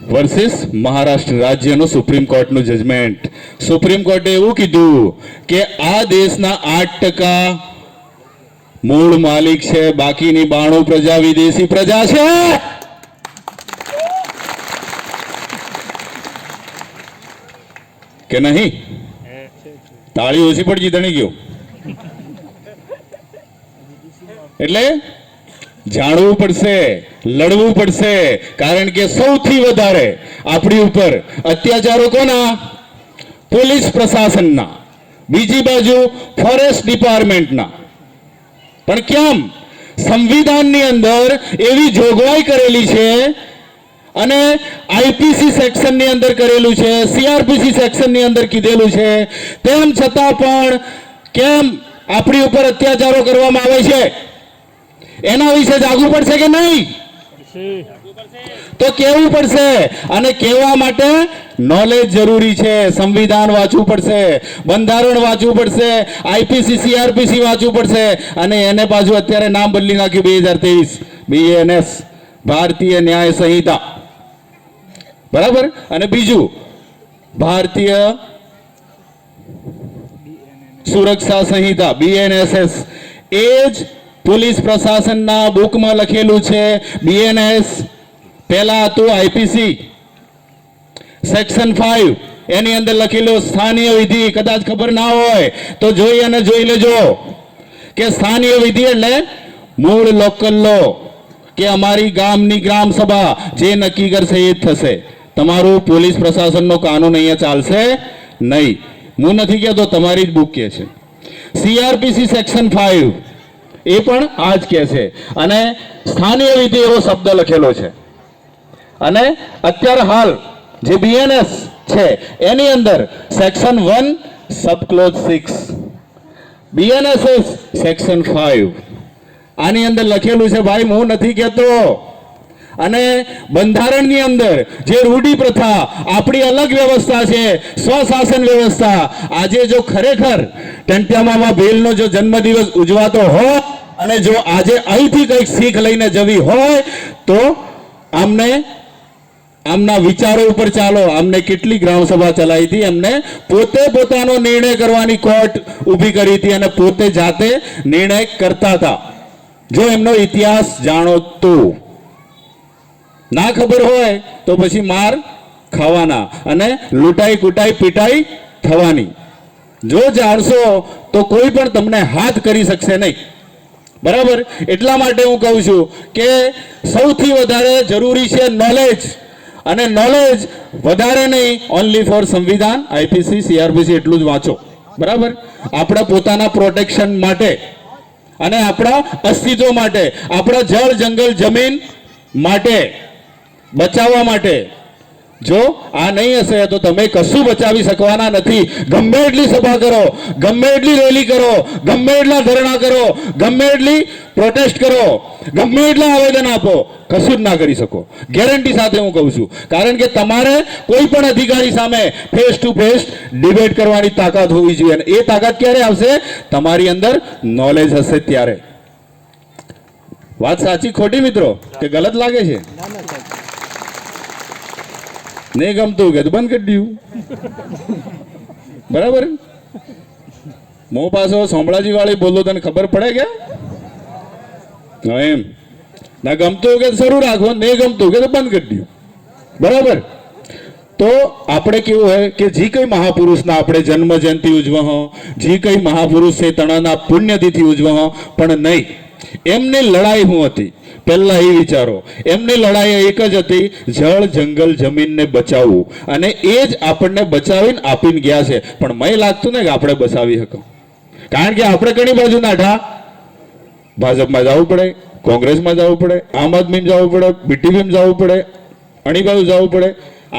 Versus Maharashtra રાજ્યનું supreme કોર્ટનું judgement. Supreme કોર્ટે એવું કીધું કે આ દેશના 8% મૂળ માલિક છે, બાકીની 92 પ્રજા વિદેશી પ્રજા છે. કે નહીં? તાળી ઓછી પડી ધણી ગયો. એટલે જાણવું પડશે, લડવું પડશે, કારણ કે સૌથી વધારે આપણી ઉપર અત્યાચારો કોના? પોલીસ પ્રશાસનના, બીજી બાજુ ફોરેસ્ટ ડિપાર્ટમેન્ટના. પણ કેમ? સંવિધાનની અંદર એવી જોગવાઈ કરેલી છે અને આઈપીસી સેક્શનની અંદર કરેલું છે, સીઆરપીસી સેક્શનની અંદર કીધેલું છે, તેમ છતાં પણ કેમ આપણી ઉપર અત્યાચારો કરવામાં આવે છે? એના વિશે જાગવું પડશે કે નહીં? તો કહેવું પડશે. અને કહેવા માટે નોલેજ જરૂરી છે. સંવિધાન વાંચવું પડશે, બંધારણ વાંચવું પડશે, આઈપીસી સીઆરપીસી વાંચવું પડશે. અને એને પાછું અત્યારે નામ બદલી નાખ્યું 2023 BNS, ભારતીય ન્યાય સંહિતા. બરાબર? અને બીજું ભારતીય સુરક્ષા સંહિતા BNSS. એ જ પોલીસ પ્રશાસનના બુકમાં લખેલું છે. BNS પહેલા હતું આઈપીસી સેક્શન 5, એની અંદર લખેલું સ્થાનીય વિધિ. કદાચ ખબર ના હોય તો જોઈ લેજો કે સ્થાનીય વિધિ એટલે મૂળ લોકલ લો, કે અમારી ગામની ગ્રામ સભા જે નક્કી કરશે એ જ થશે. તમારું પોલીસ પ્રશાસનનો કાનૂન અહીંયા ચાલશે નહીં. હું નથી કહેતો, તમારી જ બુક કહે છે. સીઆરપીસી સેક્શન 5 એ પણ આ જ કહે છે. અને સ્થાનીય વિધિ એવો શબ્દ લખેલો છે. અને અત્યારે હાલ જે BNS છે એની અંદર સેક્શન 1 સબક્લોઝ 6, BNSS સેક્શન 5 આની અંદર લખેલું છે. ભાઈ હું નથી કહેતો. અને બંધારણની અંદર જે રૂઢિ પ્રથા, આપણી અલગ વ્યવસ્થા છે, સ્વશાસન વ્યવસ્થા. આજે જો ખરેખર ટંટ્યામામાં ભીલનો જો જન્મદિવસ ઉજવાતો હોય અને જો આજે અહીંથી કંઈક શીખ લઈને જવી હોય તો આમના વિચારો ઉપર ચાલો. આમને કેટલી ગ્રામસભા ચલાવી હતી, એમને પોતે પોતાનો નિર્ણય કરવાની કોર્ટ ઊભી કરી હતી અને પોતે જાતે નિર્ણય કરતા હતા. જો એમનો ઇતિહાસ જાણો તો. ના ખબર હોય તો પછી માર ખાવાના અને લૂંટાઈ કૂટાઈ પીટાઈ થવાની. જો જાણશો તો કોઈ પણ તમને હાથ કરી શકશે નહીં. બરાબર? એટલા માટે હું કહું છું કે સૌથી વધારે જરૂરી છે નોલેજ. અને નોલેજ વધારે નહીં, ઓનલી ફોર સંવિધાન, આઈપીસી સીઆરપીસી એટલું જ વાંચો. બરાબર? આપણા પોતાના પ્રોટેક્શન માટે અને આપણા અસ્તિત્વ માટે, આપણા જળ જંગલ જમીન માટે બચાવવા માટે. જો આ નહીં હશે તો તમે કશું બચાવી શકવાના નથી. ગમે એટલી સભા કરો, ગમે એટલી રેલી કરો, ગમે એટલા ધરણા કરો, ગમે એટલી પ્રોટેસ્ટ કરો, ગમે એટલા આવેદન આપો, કશું જ ના કરી શકો. ગેરંટી સાથે હું કહું છું. કારણ કે તમારે કોઈ પણ અધિકારી સામે ફેસ ટુ ફેસ ડિબેટ કરવાની તાકાત હોવી જોઈએ. અને એ તાકાત ક્યારે આવશે? તમારી અંદર નોલેજ હશે ત્યારે. વાત સાચી ખોટી મિત્રો? કે ગલત લાગે છે? નહીં ગમતું કે બંધ કરી દઉં. બરાબર? મો પાછો સોમળાજી વાળી બોલો તને ખબર પડે કે એમ ના ગમતું કે શરૂ રાખો, નહીં ગમતું કે બંધ કરી દઉં. બરાબર? તો આપણે કેવું હોય કે જે કઈ મહાપુરુષના આપણે જન્મ જયંતિ ઉજવા, જે કઈ મહાપુરુષ છે તણાના પુણ્યતિથિ ઉજવા, પણ નહીં. એમની લડાઈ શું હતી પહેલા એ વિચારો. એમની લડાઈ એક જ હતી, જળ જંગલ જમીનને બચાવવું. અને એ જ આપણને બચાવીને આપીને ગયા છે. પણ મને લાગતું ને કે આપણે બચાવી શકો. કારણ કે આપણે ઘણી બાજુ નાઠા, ભાજપમાં જવું પડે, કોંગ્રેસમાં જવું પડે, આમ આદમીમાં જવું પડે, બીટીવીમાં જવું પડે, અણી બાજુ જવું પડે.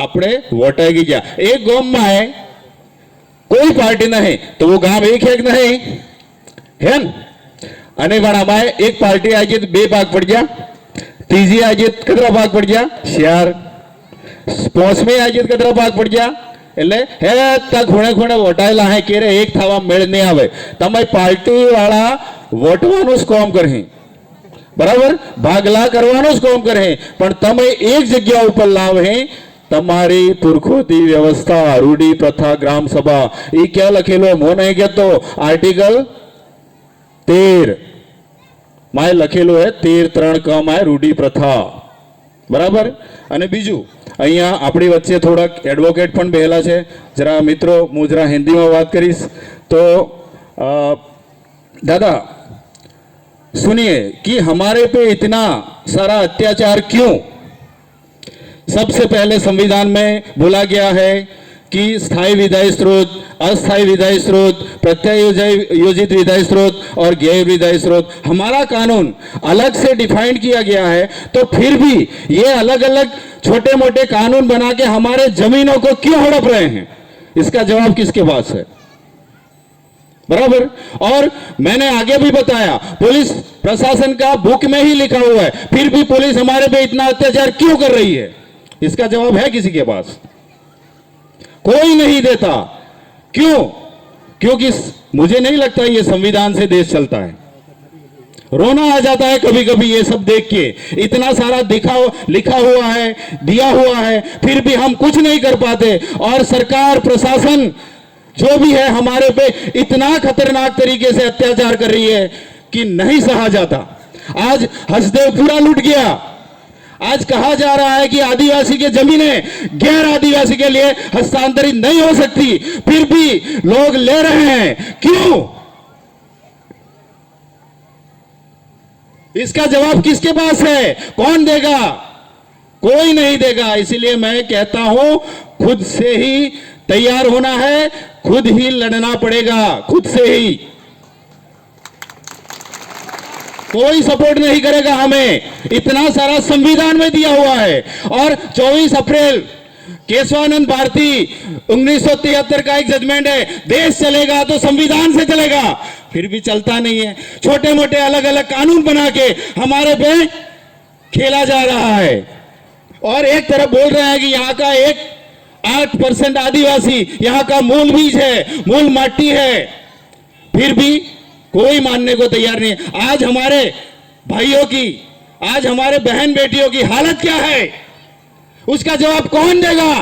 આપણે વોટાઈ ગયા. એક ગામમાં કોઈ પાર્ટી નહીં તો वो ગામ એક है नहीं है न? અને પણ અમારે એક પાર્ટી આવી ગઈ તો 2 ભાગ પડી ગયા, ત્રીજી આવી ગઈ કેટલા ભાગ પડી ગયા? 4. પાંચમી આવી ગઈ કેટલા ભાગ પડી ગયા? એટલે હે તા ખૂણે ખૂણે વોટાયેલા હે કે એક થવા મેળ નહીં આવે. તમારી પાર્ટી વાળા વોટવાનું જ કામ કરે, બરાબર? ભાગલા કરવાનું જ કામ કરે, પણ તમે એક જગ્યા ઉપર લાવે તમારી પુરખોથી વ્યવસ્થા રૂઢી પ્રથા ગ્રામ સભા એ ક્યાં લખેલું હું નહીં કહેતો આર્ટિકલ 13 માં લખેલું હે 13(3) ક માં રૂઢી પ્રથા બરાબર. અને બીજું અહીંયા આપણી વચ્ચે થોડાક એડવોકેટ પણ બેહેલા છે. જરા મિત્રો હું જરા હિન્દીમાં વાત કરીશ तो दादा सुनिए कि हमारे पे इतना सारा अत्याचार क्यों. सबसे पहले संविधान में बोला गया है कि स्थायी विधायी स्रोत, अस्थायी विधायी स्रोत, प्रत्यायोजित विधायी स्रोत और गैर विधायी स्रोत हमारा कानून अलग से डिफाइंड किया गया है. तो फिर भी ये अलग अलग छोटे मोटे कानून बना के हमारे जमीनों को क्यों हड़प रहे हैं, इसका जवाब किसके पास है. बराबर. और मैंने आगे भी बताया पुलिस प्रशासन का बुक में ही लिखा हुआ है, फिर भी पुलिस हमारे पे इतना अत्याचार क्यों कर रही है, इसका जवाब है किसी के पास. कोई नहीं देता. क्यों? क्योंकि मुझे नहीं लगता ये संविधान से देश चलता है. रोना आ जाता है कभी कभी ये सब देख के. इतना सारा लिखा हुआ है, दिया हुआ है, फिर भी हम कुछ नहीं कर पाते. और सरकार प्रशासन जो भी है हमारे पे इतना खतरनाक तरीके से अत्याचार कर रही है कि नहीं सहा जाता. आज हसदेव पूरा लूट गया. आज कहा जा रहा है कि आदिवासी की जमीनें गैर आदिवासी के लिए हस्तांतरित नहीं हो सकती, फिर भी लोग ले रहे हैं. क्यों? इसका जवाब किसके पास है? कौन देगा? कोई नहीं देगा. इसीलिए मैं कहता हूं खुद से ही तैयार होना है, खुद ही लड़ना पड़ेगा, खुद से ही. कोई सपोर्ट नहीं करेगा हमें. इतना सारा संविधान में दिया हुआ है. और 24 अप्रैल केशवानंद भारती 1973 का एक जजमेंट है, देश चलेगा तो संविधान से चलेगा. फिर भी चलता नहीं है. छोटे मोटे अलग अलग कानून बना के हमारे पे खेला जा रहा है. और एक तरफ बोल रहे हैं कि यहाँ का 8% आदिवासी यहाँ का मूल बीज है, मूल माटी है, फिर भी कोई मानने को तैयार नहीं है. आज हमारे भाइयों की, आज हमारे बहन बेटियों की हालत क्या है, उसका जवाब कौन देगा?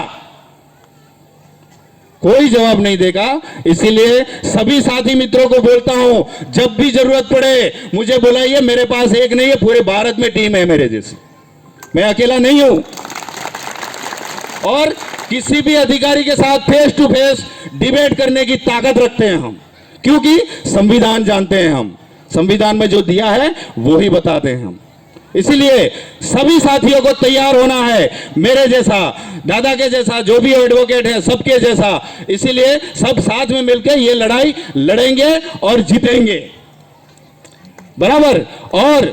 कोई जवाब नहीं देगा. इसीलिए सभी साथी मित्रों को बोलता हूं, जब भी जरूरत पड़े मुझे बुलाइए. मेरे पास एक नहीं है, पूरे भारत में टीम है मेरे जैसी. मैं अकेला नहीं हूं. और किसी भी अधिकारी के साथ फेस टू फेस डिबेट करने की ताकत रखते हैं हम, क्योंकि संविधान जानते हैं हम. संविधान में जो दिया है वो ही बताते हैं हम. इसलिए सभी साथियों को तैयार होना है, मेरे जैसा, दादा के जैसा, जो भी एडवोकेट है सबके जैसा. इसीलिए सब साथ में मिलकर ये लड़ाई लड़ेंगे और जीतेंगे. बराबर. और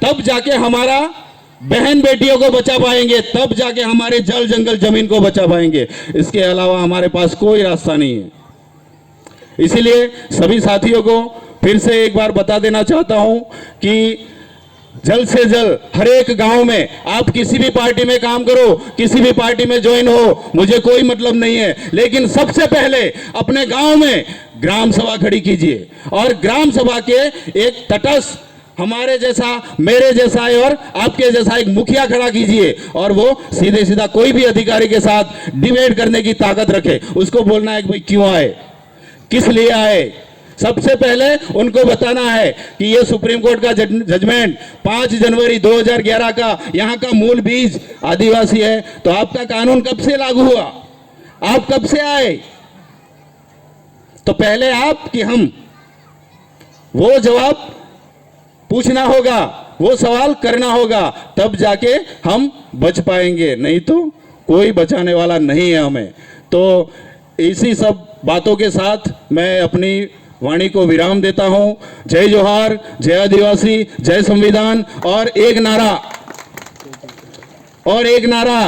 तब जाके हमारा बहन बेटियों को बचा पाएंगे, तब जाके हमारे जल जंगल जमीन को बचा पाएंगे. इसके अलावा हमारे पास कोई रास्ता नहीं है. इसीलिए सभी साथियों को फिर से एक बार बता देना चाहता हूं कि जल्द से जल्द हर एक गांव में आप किसी भी पार्टी में काम करो, किसी भी पार्टी में ज्वाइन हो, मुझे कोई मतलब नहीं है. लेकिन सबसे पहले अपने गांव में ग्राम सभा खड़ी कीजिए. और ग्राम सभा के एक तटस्थ हमारे जैसा, मेरे जैसा और आपके जैसा एक मुखिया खड़ा कीजिए. और वो सीधे सीधा कोई भी अधिकारी के साथ डिबेट करने की ताकत रखे. उसको बोलना है कि भाई क्यों आए, किस लिए आए. सबसे पहले उनको बताना है कि ये सुप्रीम कोर्ट का जजमेंट 5 जनवरी 2011 का, यहाँ का मूल बीज आदिवासी है. तो आपका कानून कब से लागू हुआ, आप कब से आए? तो पहले आप कि हम, वो जवाब पूछना होगा, वो सवाल करना होगा, तब जाके हम बच पाएंगे. नहीं तो कोई बचाने वाला नहीं है हमें. तो इसी सब बातों के साथ मैं अपनी वाणी को विराम देता हूं. जय जोहार, जय आदिवासी, जय संविधान. और एक नारा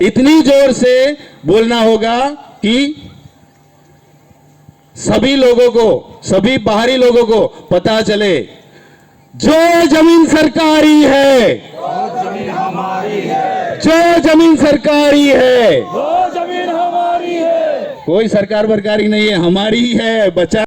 इतनी जोर से बोलना होगा कि सभी लोगों को, सभी बाहरी लोगों को पता चले, जो जमीन सरकारी है, जो जमीन हमारी है, जो जमीन सरकारी है, वो जमीन हमारी है. कोई सरकार बरकारी नहीं है, हमारी है. बचा